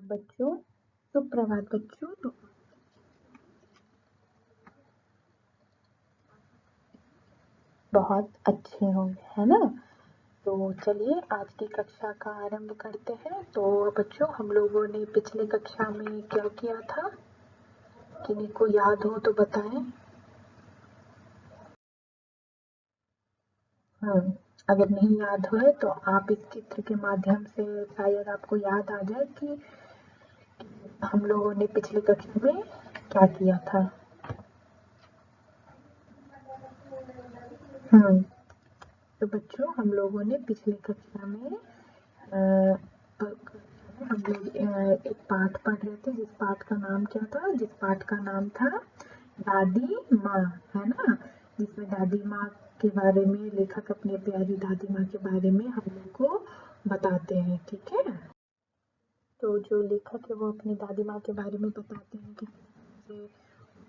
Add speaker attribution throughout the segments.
Speaker 1: बच्चों, सुप्रभात बच्चों। तो बहुत अच्छे होंगे, है ना। तो चलिए आज की कक्षा का आरंभ करते हैं। तो बच्चों, हम लोगों ने पिछले कक्षा में क्या किया था, किन्हीं को याद हो तो बताएं। अगर नहीं याद हो तो आप इस चित्र के माध्यम से शायद आपको याद आ जाए कि हम लोगों ने पिछले कक्षा में क्या किया था। तो बच्चों, हम लोगों ने पिछली कक्षा में हम लोग एक पाठ पढ़ रहे थे, जिस पाठ का नाम क्या था, जिस पाठ का नाम था दादी माँ, है ना। जिसमें दादी माँ के बारे में लेखक अपनी प्यारी दादी माँ के बारे में हम लोग को बताते हैं, ठीक है। तो जो लेखक है वो अपनी दादी माँ के बारे में बताते हैं कि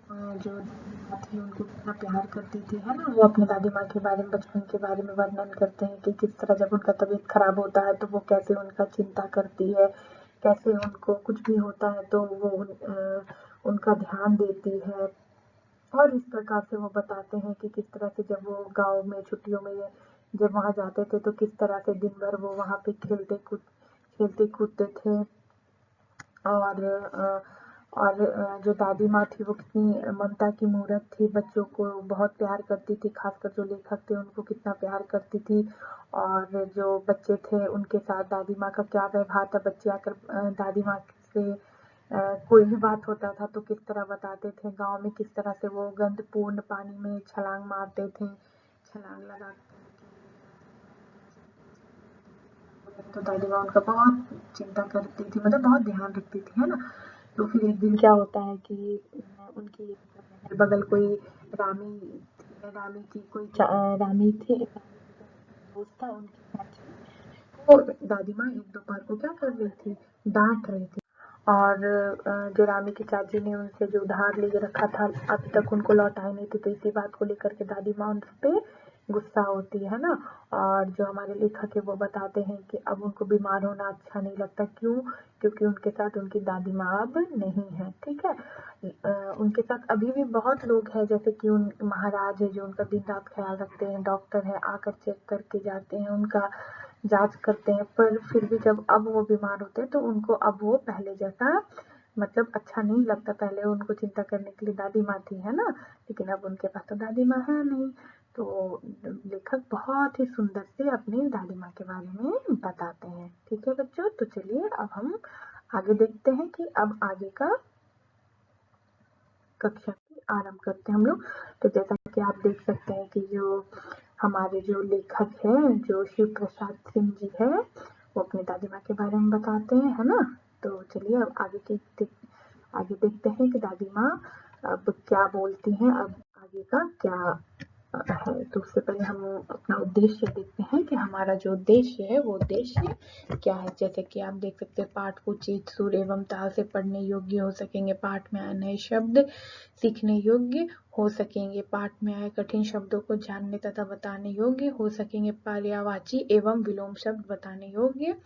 Speaker 1: जो दादी माँ थी उनको कितना प्यार करती थी, है ना। वो अपनी दादी माँ के बारे में, बचपन के बारे में वर्णन करते हैं कि किस तरह जब उनका तबीयत खराब होता है तो वो कैसे उनका चिंता करती है, कैसे उनको कुछ भी होता है तो वो उनका ध्यान देती है। और इस प्रकार से वो बताते हैं कि किस तरह से जब वो गाँव में छुट्टियों में जब वहाँ जाते थे तो किस तरह से दिन भर वो वहाँ पे खेलते कूदते थे। और जो दादी माँ थी वो कितनी ममता की मूरत थी, बच्चों को बहुत प्यार करती थी, खासकर जो लेखक थे उनको कितना प्यार करती थी। और जो बच्चे थे उनके साथ दादी माँ का क्या व्यवहार था, बच्चे आकर दादी माँ से कोई भी बात होता था तो किस तरह बताते थे, गाँव में किस तरह से वो गंदपूर्ण पानी में छलांग मारते थे, छलांग लगा तो दादी माँ उनका बहुत चिंता करती थी, मतलब बहुत ध्यान रखती थी, है ना। तो फिर एक दिन क्या होता है कि उनकी अगल बगल कोई रामी की कोई रामी थी, दोस्त था उनकी चाची। वो दादी माँ एक दोपहर को क्या कर रही थी, डांट रही थी। और जो रामी की चाची ने उनसे जो उधार ले रखा था अभी तक उनको लौटाई नहीं थी, तो इसी बात को लेकर के दादी माँ उन पे गुस्सा होती है ना। और जो हमारे लेखक है वो बताते हैं कि अब उनको बीमार होना अच्छा नहीं लगता, क्यों, क्योंकि उनके साथ उनकी दादी माँ अब नहीं है, ठीक है। उनके साथ अभी भी बहुत लोग हैं, जैसे कि उन महाराज है जो उनका दिन रात ख्याल रखते हैं, डॉक्टर है आकर चेक करके जाते हैं, उनका जांच करते हैं। पर फिर भी जब अब वो बीमार होते हैं तो उनको अब वो पहले जैसा मतलब अच्छा नहीं लगता। पहले उनको चिंता करने के लिए दादी माँ थी, है ना, लेकिन अब उनके पास तो दादी माँ है नहीं। तो लेखक बहुत ही सुंदर से अपनी दादी माँ के बारे में बताते हैं, ठीक है बच्चों। तो चलिए अब हम आगे देखते हैं कि अब आगे का कक्षा की आरंभ करते हैं हम लोग। तो जैसा कि आप देख सकते हैं कि जो हमारे जो लेखक हैं, जो शिव प्रसाद सिंह जी है, वो अपनी दादी माँ के बारे में बताते हैं, है ना। तो चलिए अब आगे देखते हैं कि दादी माँ अब क्या बोलती हैं, अब आगे का क्या है। तो उससे पहले हम अपना उद्देश्य देखते हैं कि हमारा जो उद्देश्य है वो उद्देश्य क्या है। जैसे कि आप देख सकते हैं, पाठ को चित, सुर एवं ताल से पढ़ने योग्य हो सकेंगे, पाठ में आए नए शब्द सीखने योग्य हो सकेंगे, पाठ में आए कठिन शब्दों को जानने तथा बताने योग्य हो सकेंगे, पर्यायवाची एवं विलोम शब्द बताने योग्य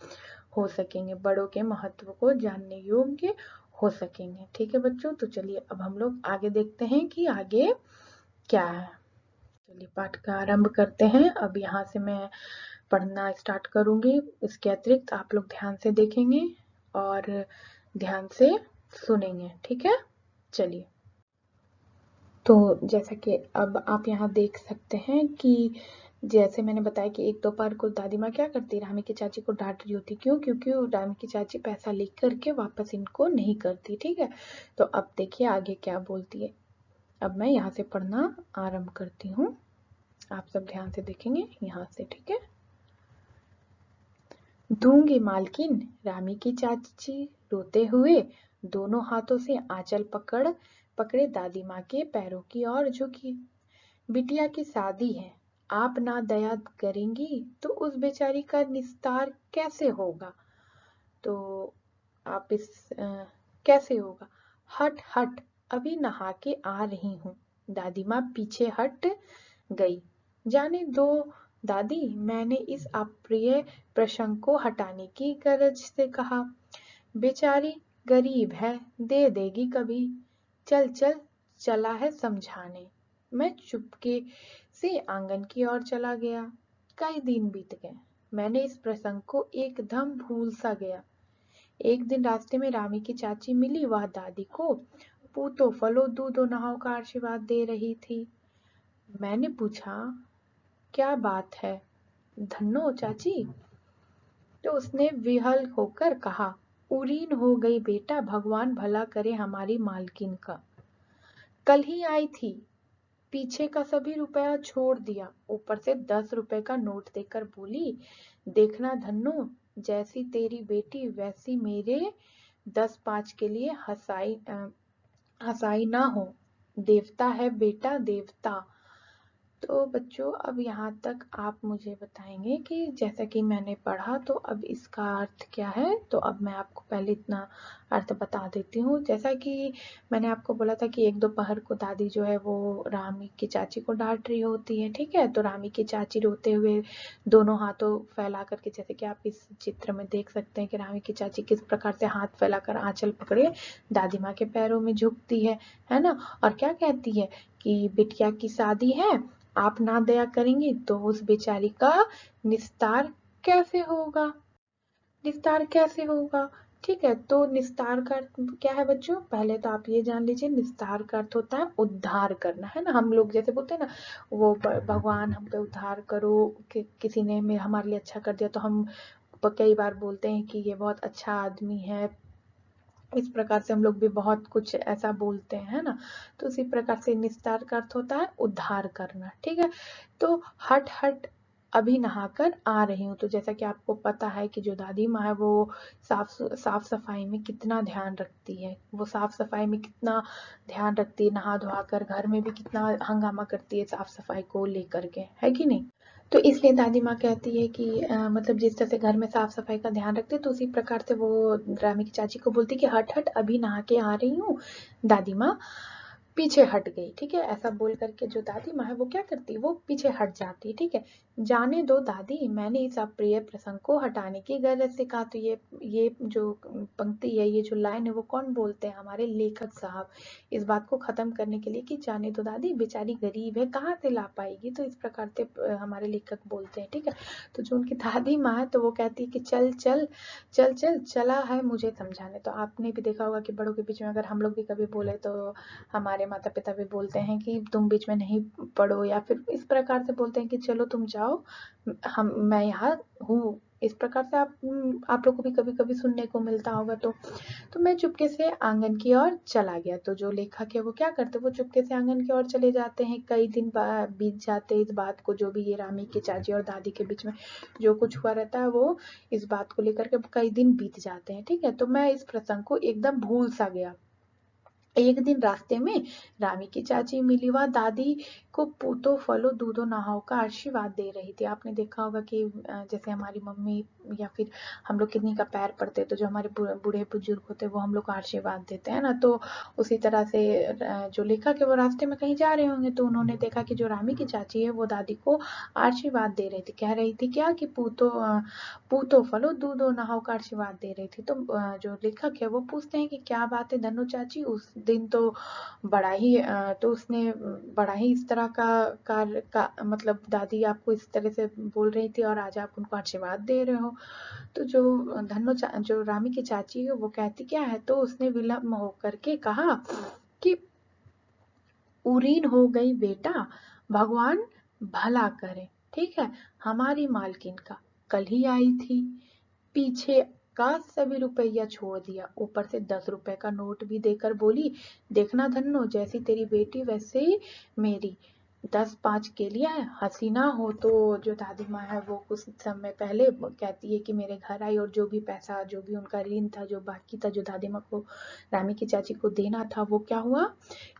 Speaker 1: हो सकेंगे, बड़ों के महत्व को जानने योग्य हो सकेंगे, ठीक है बच्चों। तो चलिए अब हम लोग आगे देखते हैं कि आगे क्या है। चलिए पाठ का आरंभ करते हैं। अब यहाँ से मैं पढ़ना स्टार्ट करूंगी, इसके अतिरिक्त आप लोग ध्यान से देखेंगे और ध्यान से सुनेंगे, ठीक है। चलिए, तो जैसा कि अब आप यहाँ देख सकते हैं कि जैसे मैंने बताया कि एक दोपहर को दादी माँ क्या करती, रामी की चाची को डांट रही होती, क्यों, क्योंकि रामी की चाची पैसा लिख करके वापस इनको नहीं करती, ठीक है। तो अब देखिए आगे क्या बोलती है। अब मैं यहाँ से पढ़ना आरंभ करती हूँ, आप सब ध्यान से देखेंगे यहाँ से, ठीक है। दूंगी मालकिन, रामी की चाची रोते हुए दोनों हाथों से आंचल पकड़े दादी माँ के पैरों की ओर झुकी। बिटिया की शादी है, आप ना दया करेंगी तो उस बेचारी का निस्तार कैसे होगा। तो आप कैसे होगा। हट हट, अभी नहा के आ रही हूँ। दादी माँ पीछे हट गई। जाने दो दादी, मैंने इस अप्रिय प्रसंग को हटाने की गरज से कहा। बेचारी गरीब है, दे देगी कभी, चल चल चला है समझाने। मैं चुपके से आंगन की ओर चला गया। कई दिन बीत गए, मैंने इस प्रसंग को एकदम भूल सा गया। एक दिन रास्ते में रामी की चाची मिली। वह दादी को पूतो फलो दूधो नहाओ का आशीर्वाद दे रही थी। मैंने पूछा, क्या बात है धन्नो चाची? तो उसने विहल होकर कहा, उरीन हो गई बेटा, भगवान भला करे हमारी मालकिन का। कल ही आई थी, पीछे का सभी रुपया छोड़ दिया, ऊपर से 10 रुपए का नोट देकर बोली, देखना धन्नो, जैसी तेरी बेटी वैसी मेरे 10-5 के लिए हसाई ना हो। देवता है बेटा, देवता। तो बच्चों अब यहाँ तक आप मुझे बताएंगे कि जैसा कि मैंने पढ़ा तो अब इसका अर्थ क्या है। तो अब मैं आपको पहले इतना अर्थ बता देती हूँ। जैसा कि मैंने आपको बोला था कि एक दोपहर को दादी जो है वो रामी की चाची को डांट रही होती है, ठीक है। तो रामी की चाची रोते हुए दोनों हाथों फैला करके, जैसे कि आप इस चित्र में देख सकते हैं कि रामी की चाची किस प्रकार से हाथ फैलाकर आंचल पकड़े दादी माँ के पैरों में झुकती है ना। और क्या कहती है कि बिटिया की शादी है, आप ना दया करेंगी तो उस बेचारी का निस्तार कैसे होगा, निस्तार कैसे होगा। ठीक है, तो निस्तार का अर्थ क्या है बच्चों? पहले तो आप ये जान लीजिए, निस्तार का अर्थ होता है उद्धार करना, है ना। हम लोग जैसे बोलते हैं ना, वो भगवान हम पे उद्धार करो, किसी ने हमारे लिए अच्छा कर दिया तो हम कई बार बोलते हैं कि ये बहुत अच्छा आदमी है। इस प्रकार से हम लोग भी बहुत कुछ ऐसा बोलते हैं, है ना। तो उसी प्रकार से निस्तार का अर्थ होता है उद्धार करना, ठीक है। तो हट हट अभी नहाकर आ रही हूँ। तो जैसा कि आपको पता है कि जो दादी माँ है वो साफ सफाई में कितना ध्यान रखती है, वो साफ सफाई में कितना ध्यान रखती है, नहा धोआ कर घर में भी कितना हंगामा करती है साफ सफाई को लेकर के, है कि नहीं। तो इसलिए दादी माँ कहती है कि मतलब जिस तरह से घर में साफ सफाई का ध्यान रखते तो उसी प्रकार से वो रामी की चाची को बोलती कि हट हट अभी नहा के आ रही हूँ। दादी माँ पीछे हट गई, ठीक है। ऐसा बोल करके जो दादी माँ है वो क्या करती है, वो पीछे हट जाती है, ठीक है। जाने दो दादी, मैंने इस अप्रिय प्रसंग को हटाने की गरज से कहा। तो ये जो पंक्ति है, ये जो लाइन है, वो कौन बोलते हैं? हमारे लेखक साहब। इस बात को खत्म करने के लिए कि जाने दो दादी, बेचारी गरीब है, कहाँ से ला पाएगी। तो इस प्रकार से हमारे लेखक बोलते हैं, ठीक है। तो जो उनकी दादी माँ है तो वो कहती है कि चल चल चल चल चला है मुझे समझाने। तो आपने भी देखा होगा कि बड़ों के बीच में अगर हम लोग भी कभी बोले तो हमारे माता पिता भी बोलते हैं कि तुम बीच में नहीं पढ़ो, या फिर इस प्रकार से बोलते हैं कि चलो तुम जाओ, मैं यहाँ हूँ। इस प्रकार से आप लोग को भी कभी कभी सुनने को मिलता होगा। तो मैं चुपके से आंगन की ओर चला गया। तो जो लेखक है वो क्या करते, वो चुपके से आंगन की ओर चले जाते हैं। कई दिन बीत जाते इस बात को, जो भी ये रामी की चाची और दादी के बीच में जो कुछ हुआ रहता है वो इस बात को लेकर के कई दिन बीत जाते हैं, ठीक है। तो मैं इस प्रसंग को एकदम भूल सा गया। एक दिन रास्ते में रामी की चाची मिली। वह दादी को पूतो फलो दूधो नहाओ का आशीर्वाद दे रही थी। आपने देखा होगा कि जैसे हमारी मम्मी या फिर हम लोग किन्हीं का पैर पड़ते तो जो हमारे बूढ़े बुजुर्ग होते हैं वो हम लोग को आशीर्वाद देते हैं ना। तो उसी तरह से जो लेखक है वो रास्ते में कहीं जा रहे होंगे तो उन्होंने देखा कि जो रामी की चाची है वो दादी को आशीर्वाद दे रही थी। कह रही थी क्या कि पूतो फलो दूधो नहाओ का आशीर्वाद दे रही थी। तो जो लेखक है वो पूछते हैं कि क्या बात है धनु चाची, उस दिन तो बड़ा ही तो उसने बड़ा ही इस तरह का कार्य का मतलब दादी आपको इस तरह से बोल रही थी और आज आप उनको आशीर्वाद दे रहे हो। तो जो रामी की चाची है वो कहती क्या है, तो उसने विलम्ब होकर के कहा कि उरीन हो गई बेटा, भगवान भला करे, ठीक है, हमारी मालकिन का। कल ही आई थी, पीछे का सभी रुपया छोड़ दिया, ऊपर से 10 रुपए का नोट भी देकर बोली, देखना धन्नो, जैसी तेरी बेटी वैसे ही मेरी 10-5 के लिए हसीना हो। तो जो दादी माँ है वो कुछ समय पहले कहती है कि मेरे घर आई और जो भी पैसा, जो भी उनका ऋण था, जो बाकी था, जो दादी माँ को रामी की चाची को देना था, वो क्या हुआ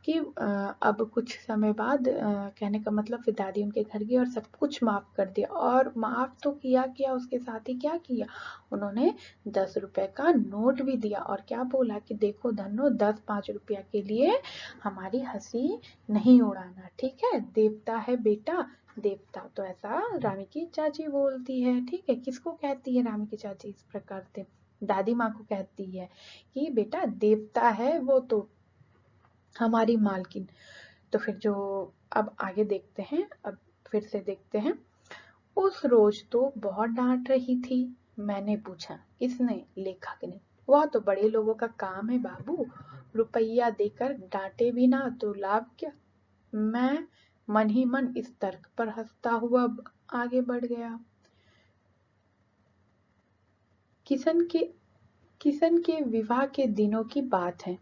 Speaker 1: कि अब कुछ समय बाद कहने का मतलब फिर दादी उनके घर गई और सब कुछ माफ कर दिया। और माफ तो किया उसके साथ ही क्या किया, उन्होंने 10 रुपए का नोट भी दिया और क्या बोला कि देखो धनो, 10-5 रुपया के लिए हमारी हंसी नहीं उड़ाना, ठीक है, देवता है बेटा, देवता। तो ऐसा रामी की चाची बोलती है, ठीक है। किसको कहती है रामी की चाची इस प्रकार से? दादी माँ को कहती है कि बेटा देवता है वो तो हमारी मालकिन। तो फिर जो अब आगे देखते हैं, अब फिर से देखते हैं। उस रोज तो बहुत डांट रही थी। मैंने पूछा, किसने? लेखक ने। वह तो बड़े लोगों का काम है बाबू, रुपया देकर डांटे भी ना तो लाभ क्या। मैं मन ही मन इस तर्क पर हंसता हुआ आगे बढ़ गया। किशन के विवाह के दिनों की बात है।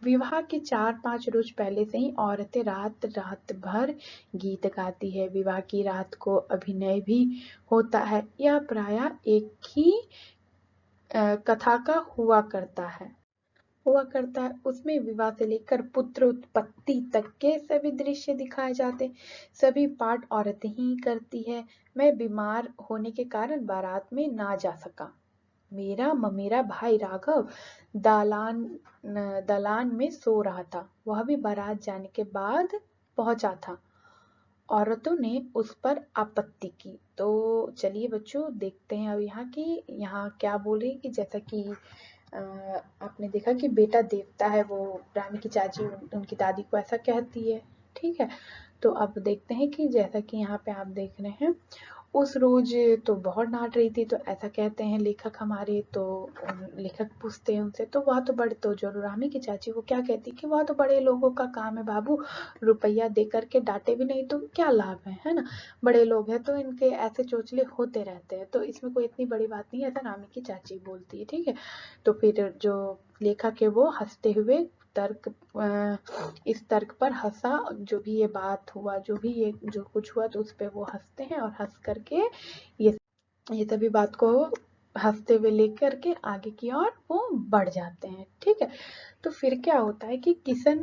Speaker 1: विवाह के 4-5 रोज पहले से ही औरतें रात रात भर गीत गाती है। विवाह की रात को अभिनय भी होता है। यह प्रायः एक ही कथा का हुआ करता है। उसमें विवाह से लेकर पुत्र उत्पत्ति तक के सभी दृश्य दिखाए जाते। सभी पाठ औरतें ही करती है। मैं बीमार होने के कारण बारात में ना जा सका। मेरा ममेरा भाई राघव दालान दलान में सो रहा था। वह भी बारात जाने के बाद पहुंचा था। औरतों ने उस पर आपत्ति की। तो चलिए बच्चों देखते हैं अब यहाँ क्या बोल रही है कि जैसा कि आपने देखा कि बेटा देवता है, वो रानी की चाची उनकी दादी को ऐसा कहती है। ठीक है, तो अब देखते हैं कि जैसा कि यहाँ पे आप देख रहे हैं, उस रोज तो बहुत डांट रही थी। तो ऐसा कहते हैं लेखक हमारे, तो लेखक पूछते हैं उनसे, तो वह तो बड़े, तो जो रानी की चाची वो क्या कहती कि वह तो बड़े लोगों का काम है बाबू, रुपया दे करके डांटे भी नहीं तो क्या लाभ है ना। बड़े लोग हैं तो इनके ऐसे चोचले होते रहते हैं, तो इसमें कोई इतनी बड़ी बात नहीं है, ऐसा रानी की चाची बोलती है। ठीक है, तो फिर जो लेखक है वो हंसते हुए इस तर्क पर हंसा। जो भी ये बात हुआ, जो भी ये जो कुछ हुआ, तो उस पे वो हंसते हैं और हंस करके ये सभी बात को हंसते हुए लेकर के आगे की ओर वो बढ़ जाते हैं। ठीक है, तो फिर क्या होता है कि किशन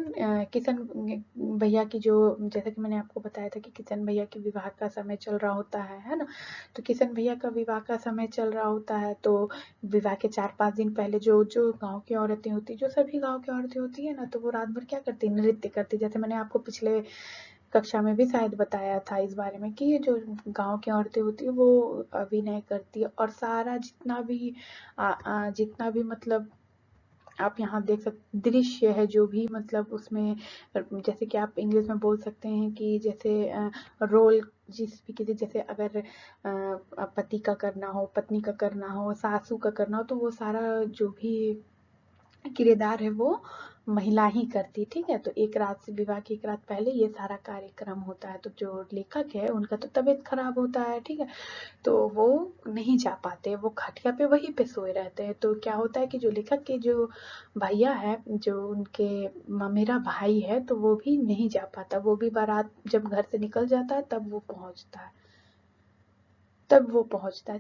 Speaker 1: भैया की जो, जैसा कि मैंने आपको बताया था कि किशन भैया के विवाह का समय चल रहा होता है ना। तो किशन भैया का विवाह का समय चल रहा होता है, तो विवाह के 4-5 दिन पहले जो जो गांव की औरतें होती, जो सभी गांव की औरतें होती है ना, तो वो रात भर क्या करती, नृत्य करती। जैसे मैंने आपको पिछले कक्षा में भी शायद बताया था इस बारे में कि ये जो गांव की औरतें होती है वो अभिनय करती है, और सारा जितना भी मतलब आप यहाँ देख सकते दृश्य है, जो भी मतलब उसमें, जैसे कि आप इंग्लिश में बोल सकते हैं कि जैसे रोल, जिस भी किसी, जैसे अगर पति का करना हो, पत्नी का करना हो, सासू का करना हो, तो वो सारा जो भी किरदार है वो महिला ही करती। ठीक है, तो एक रात से, विवाह की एक रात पहले ये सारा कार्यक्रम होता है। तो जो लेखक है उनका तो तबीयत खराब होता है। ठीक है, तो वो नहीं जा पाते, वो खटिया पे वहीं पे सोए रहते हैं। तो क्या होता है कि जो लेखक के जो भैया है, जो उनके मेरा भाई है, तो वो भी नहीं जा पाता। वो भी बारात जब घर से निकल जाता है तब वो पहुंचता है।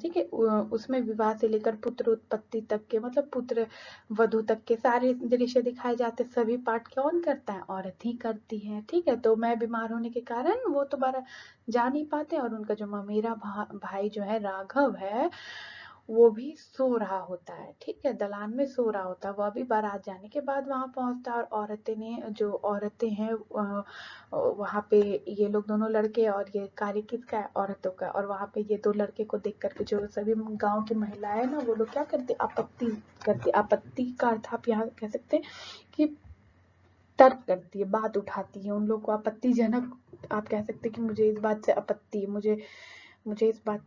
Speaker 1: ठीक है, उसमें विवाह से लेकर पुत्र उत्पत्ति तक के, मतलब पुत्र वधु तक के सारे दृश्य दिखाए जाते। सभी पाठ कौन करता है? औरत ही करती है। ठीक है, तो मैं बीमार होने के कारण वो तो बारा जा नहीं पाते, और उनका जो मेरा भाई जो है राघव है, वो भी सो रहा होता है। ठीक है, दलान में सो रहा होता है। वह भी बारात जाने के बाद वहां पहुंचता है, और औरतें हैं वहां पे, ये लोग दोनों लड़के, और ये कार्य किसका है? औरतों का। और वहां पे ये दो लड़के को देख करके जो सभी गांव की महिलाएं ना, वो लोग क्या करते, आपत्ति करती। आपत्ति का अर्थ आप यहाँ कह सकते हैं कि तर्क करती है, बात उठाती है। उन लोग को आपत्तिजनक, आप कह सकते हैं कि मुझे इस बात से आपत्ति है, मुझे इस बात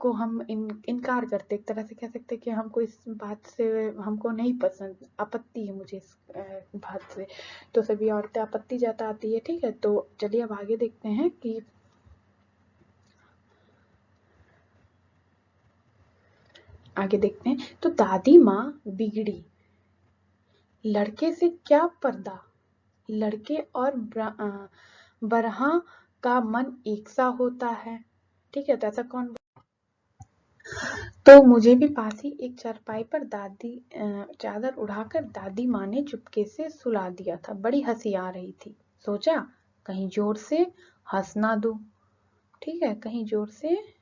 Speaker 1: को हम इनकार करते, एक तरह से कह सकते हैं कि हमको इस बात से, हमको नहीं पसंद, आपत्ति है मुझे इस बात से। तो सभी औरतें आपत्ति जताती है। ठीक है, तो चलिए अब आगे देखते हैं कि तो दादी माँ बिगड़ी, लड़के से क्या पर्दा, लड़के और बरहा का मन एक सा होता है। ठीक है, तो ऐसा कौन, तो मुझे भी पास ही एक चारपाई पर चादर उड़ाकर दादी माँ ने चुपके से सुला दिया था। बड़ी हंसी आ रही थी। सोचा कहीं जोर से हंस ना दूं। ठीक है, कहीं जोर से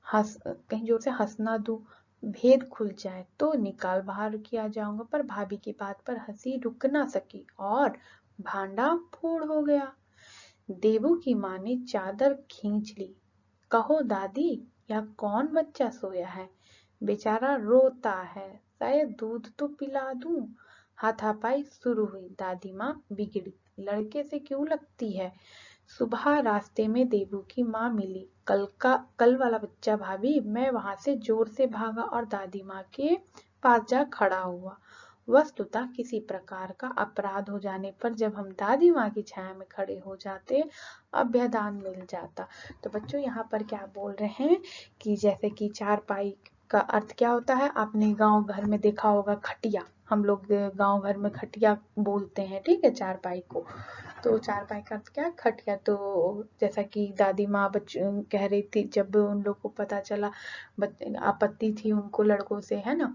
Speaker 1: हंस ना दूं, भेद खुल जाए तो निकाल बाहर किया जाऊंगा। पर भाभी की बात पर हंसी रुक ना सकी और भांडा फोड़ हो गया। देवू की माँ ने चादर खींच ली। कहो दादी, यह कौन बच्चा सोया है? बेचारा रोता है, शायद दूध तो पिला दूं। हाथापाई शुरू हुई, दादी माँ बिगड़ी, लड़के से क्यों लगती है। सुबह रास्ते में देबू की माँ मिली, कल वाला बच्चा भाभी। मैं वहां से जोर से भागा और दादी माँ के पास जा खड़ा हुआ। वस्तुतः किसी प्रकार का अपराध हो जाने पर जब हम दादी माँ की छाया में खड़े हो जाते, अभ्यदान मिल जाता। तो बच्चों यहाँ पर क्या बोल रहे हैं कि जैसे कि चारपाई का अर्थ क्या होता है, आपने गांव घर में देखा होगा खटिया, हम लोग गांव घर में खटिया बोलते हैं, ठीक है, चारपाई को। तो चारपाई का अर्थ क्या है, खटिया। तो जैसा कि दादी माँ कह रही थी, जब उन लोग को पता चला, आपत्ति थी उनको लड़कों से, है ना,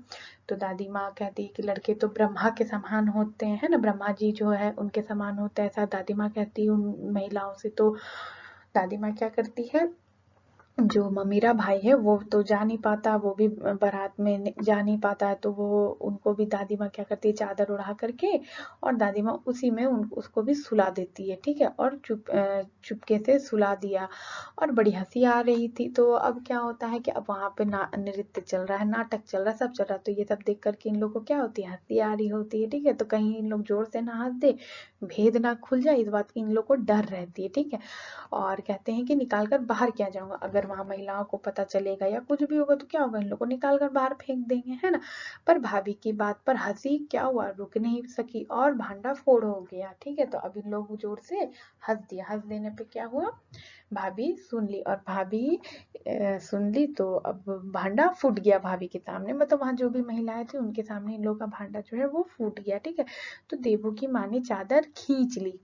Speaker 1: तो दादी माँ कहती है कि लड़के तो ब्रह्मा के समान होते हैं, है ना, ब्रह्मा जी जो है उनके समान होता है, ऐसा दादी माँ कहती है उन महिलाओं से। तो दादी माँ क्या करती है, जो ममीरा भाई है वो तो जा नहीं पाता, वो भी बारात में जा नहीं पाता है, तो वो उनको भी दादी माँ क्या करती है, चादर उड़ा करके और दादी माँ उसी में उसको भी सुला देती है, ठीक है, और चुपके से सुला दिया और बड़ी हंसी आ रही थी। तो अब क्या होता है कि अब वहां पे नृत्य चल रहा है, नाटक चल रहा है, सब चल रहा है, तो ये सब देख करके इन लोग को क्या होती है, हंसी आ रही होती है, ठीक है। तो कहीं इन लोग जोर से ना हंस दे, भेद ना खुल जाए, इस बात की इन लोग को डर रहती है, ठीक है। और कहते हैं कि निकाल कर बाहर क्या जाऊंगा, अगर वहां महिलाओं को पता चलेगा या कुछ भी होगा तो क्या होगा, इन लोग को निकाल कर बाहर फेंक देंगे, है ना। पर भाभी की बात पर हंसी क्या हुआ, रुक नहीं सकी और भांडा फोड़ हो गया, ठीक है। तो अब इन लोग जोर से हंस दिया, हंस देने पे क्या हुआ, भाभी सुन ली, और भाभी सुन ली तो अब भांडा फूट गया भाभी के सामने, मतलब वहां जो भी महिलाएं थी उनके सामने इन लोग का भांडा जो है वो फूट गया, ठीक है। तो देवू की माँ ने चादर खींच ली,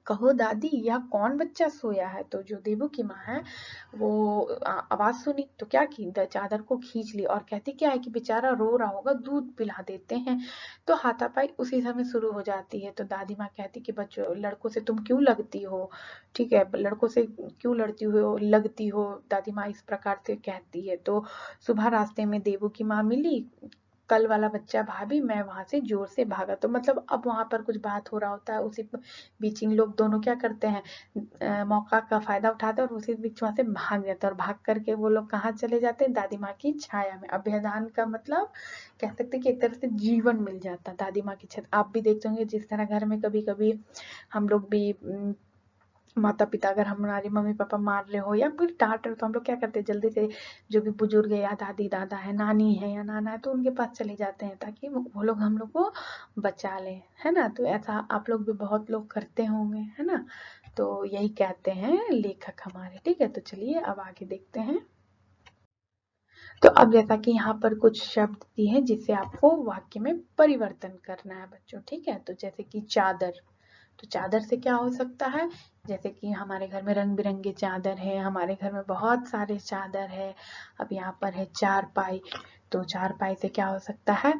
Speaker 1: कहो दादी यह कौन बच्चा सोया है। तो जो देवू की माँ है वो आवाज सुनी तो क्या की, चादर को खींच ली और कहती क्या है कि बेचारा रो रहा होगा, दूध पिला देते हैं। तो हाथापाई उसी समय शुरू हो जाती है। तो दादी माँ कहती कि बच्चों लड़कों से तुम क्यों लगती हो, ठीक है, लड़कों से क्यों लड़ती हो, लगती हो, दादी माँ इस प्रकार से कहती है। तो सुबह रास्ते में देवू की माँ मिली, कल वाला बच्चा भाभी। मैं वहां से जोर से भागा। तो मतलब अब वहां पर कुछ बात हो रहा होता है, उसी बीच इन लोग दोनों क्या करते हैं, मौका का फायदा उठाते हैं और उसी बीच वहां से भाग जाते हैं, और भाग करके वो लोग कहाँ चले जाते हैं, दादी माँ की छाया में। अभ्यदान का मतलब कह सकते हैं कि एक तरह से जीवन मिल जाता है दादी माँ की छत। आप भी देखते होंगे जिस तरह घर में कभी कभी हम लोग भी माता पिता अगर हमारे मम्मी पापा मार रहे हो या फिर डांट रहे हो तो हम लोग क्या करते हैं, जल्दी से जो भी बुजुर्ग है या दादी दादा है, नानी है या नाना है, तो उनके पास चले जाते हैं ताकि वो लोग हम लोग को बचा लें, है ना। तो ऐसा आप लोग भी बहुत लोग करते होंगे, है ना। तो यही कहते हैं लेखक हमारे, ठीक है। तो चलिए अब आगे देखते हैं। तो अब जैसा कि यहाँ पर कुछ शब्द दिए हैं जिससे आपको वाक्य में परिवर्तन करना है बच्चों, ठीक है। तो जैसे कि चादर, तो चादर से क्या हो सकता है, जैसे कि हमारे घर में रंग बिरंगे चादर है, हमारे घर में बहुत सारे चादर है। अब यहाँ पर है चारपाई, तो चारपाई से क्या हो सकता है,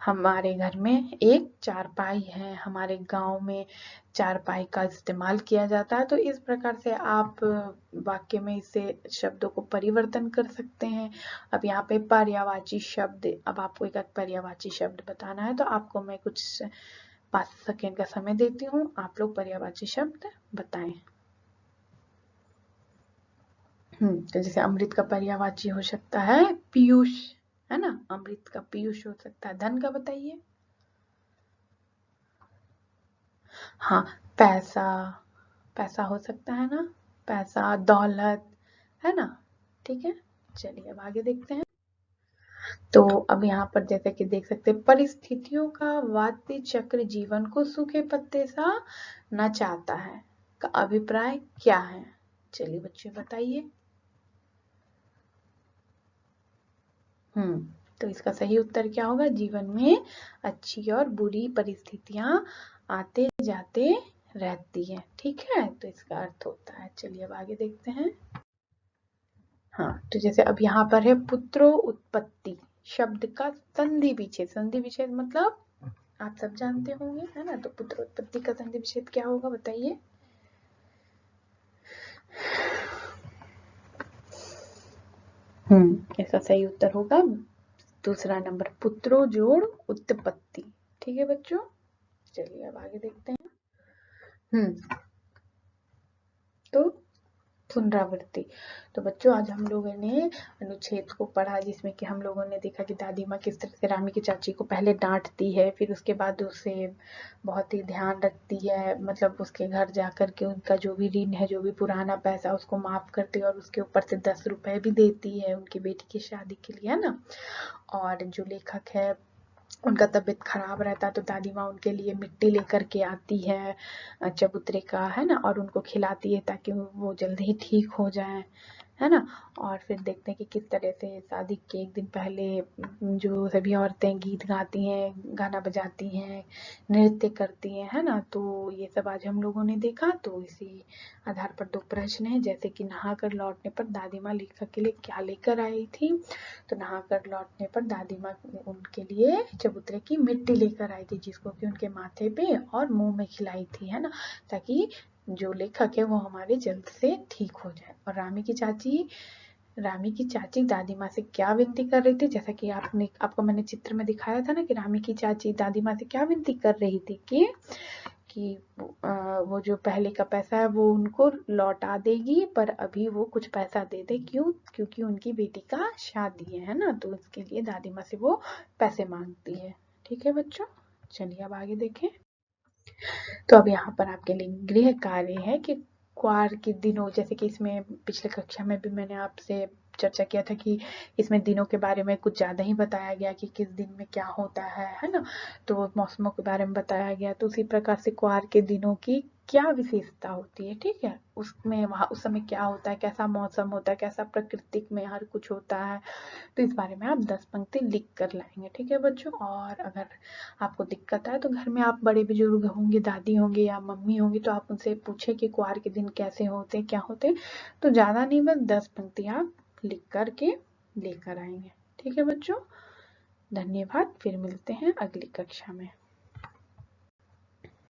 Speaker 1: हमारे घर में एक चारपाई है, हमारे गांव में चारपाई का इस्तेमाल किया जाता है। तो इस प्रकार से आप वाक्य में इसे शब्दों को परिवर्तन कर सकते हैं। अब यहाँ पे पर्यायवाची शब्द, अब आपको एक पर्यायवाची शब्द बताना है, तो आपको मैं कुछ 5 सेकेंड का समय देती हूँ, आप लोग पर्यायवाची शब्द बताएं। तो जैसे अमृत का पर्यायवाची हो सकता है पीयूष, है ना, अमृत का पीयूष हो सकता है। धन का बताइए। हाँ, पैसा, पैसा हो सकता है ना, पैसा, दौलत, है ना, ठीक है। चलिए अब आगे देखते हैं। तो अब यहाँ पर जैसे कि देख सकते हैं, परिस्थितियों का वाद्य चक्र जीवन को सूखे पत्ते सा नचाता है का अभिप्राय क्या है। चलिए बच्चे बताइए। तो इसका सही उत्तर क्या होगा, जीवन में अच्छी और बुरी परिस्थितियां आते जाते रहती है, ठीक है। तो इसका अर्थ होता है, चलिए अब आगे देखते हैं। हाँ, तो जैसे अब यहाँ पर है पुत्रो उत्पत्ति शब्द का संधि विच्छेद। संधि विच्छेद मतलब आप सब जानते होंगे, है ना। तो पुत्र उत्पत्ति का संधि विच्छेद क्या होगा बताइए। इसका सही उत्तर होगा दूसरा नंबर, पुत्रो जोड़ उत्पत्ति, ठीक है बच्चों। चलिए अब आगे देखते हैं। तो पुनरावृत्ति। तो बच्चों आज हम लोगों ने अनुच्छेद को पढ़ा, जिसमें कि हम लोगों ने देखा कि दादी माँ किस तरह से रामी की चाची को पहले डांटती है, फिर उसके बाद उसे बहुत ही ध्यान रखती है, मतलब उसके घर जा कर के उनका जो भी ऋण है, जो भी पुराना पैसा उसको माफ करती है और उसके ऊपर से 10 रुपए भी देती है उनकी बेटी की शादी के लिए, है ना। और जो लेखक है उनका तबीयत खराब रहता है तो दादी माँ उनके लिए मिट्टी लेकर के आती है चबूतरे का, है ना, और उनको खिलाती है ताकि वो जल्द ही ठीक हो जाए, है ना। और फिर देखते हैं कि किस तरह से शादी के एक दिन पहले जो सभी औरतें गीत गाती हैं, गाना बजाती हैं, नृत्य करती हैं, है ना। तो ये सब आज हम लोगों ने देखा। तो इसी आधार पर 2 प्रश्न हैं, जैसे कि नहा कर लौटने पर दादी माँ लेखक के लिए क्या लेकर आई थी। तो नहा कर लौटने पर दादी माँ उनके लिए चबूतरे की मिट्टी लेकर आई थी, जिसको कि उनके माथे पे और मुंह में खिलाई थी, है ना, ताकि जो लेखक है वो हमारे जल्द से ठीक हो जाए। और रामी की चाची दादी माँ से क्या विनती कर रही थी, जैसा कि आपको मैंने चित्र में दिखाया था ना, कि रामी की चाची दादी माँ से क्या विनती कर रही थी कि वो जो पहले का पैसा है वो उनको लौटा देगी, पर अभी वो कुछ पैसा दे दे, क्योंकि उनकी बेटी का शादी है ना, तो इसके लिए दादी माँ से वो पैसे मांगती है। ठीक है बच्चों, चलिए अब आगे देखें। तो अब यहाँ पर आपके लिए गृह कार्य है कि क्वार के दिनों, जैसे कि इसमें पिछले कक्षा में भी मैंने आपसे चर्चा किया था कि इसमें दिनों के बारे में कुछ ज़्यादा ही बताया गया कि किस दिन में क्या होता है ना, तो मौसमों के बारे में बताया गया। तो उसी प्रकार से क्वार के दिनों की क्या विशेषता होती है, ठीक है, उसमें वहाँ उस समय क्या होता है, कैसा मौसम होता है, कैसा प्राकृतिक में हर कुछ होता है, तो इस बारे में आप 10 पंक्ति लिख कर लाएंगे। ठीक है बच्चों, और अगर आपको दिक्कत आए तो घर में आप बड़े बुजुर्ग होंगे, दादी होंगे या मम्मी होंगी, तो आप उनसे पूछे कि क्वार के दिन कैसे होते, क्या होते, तो ज़्यादा नहीं, बस 10 पंक्ति आप लिख कर के लेकर आएंगे। ठीक है बच्चों, धन्यवाद, फिर मिलते हैं अगली कक्षा में।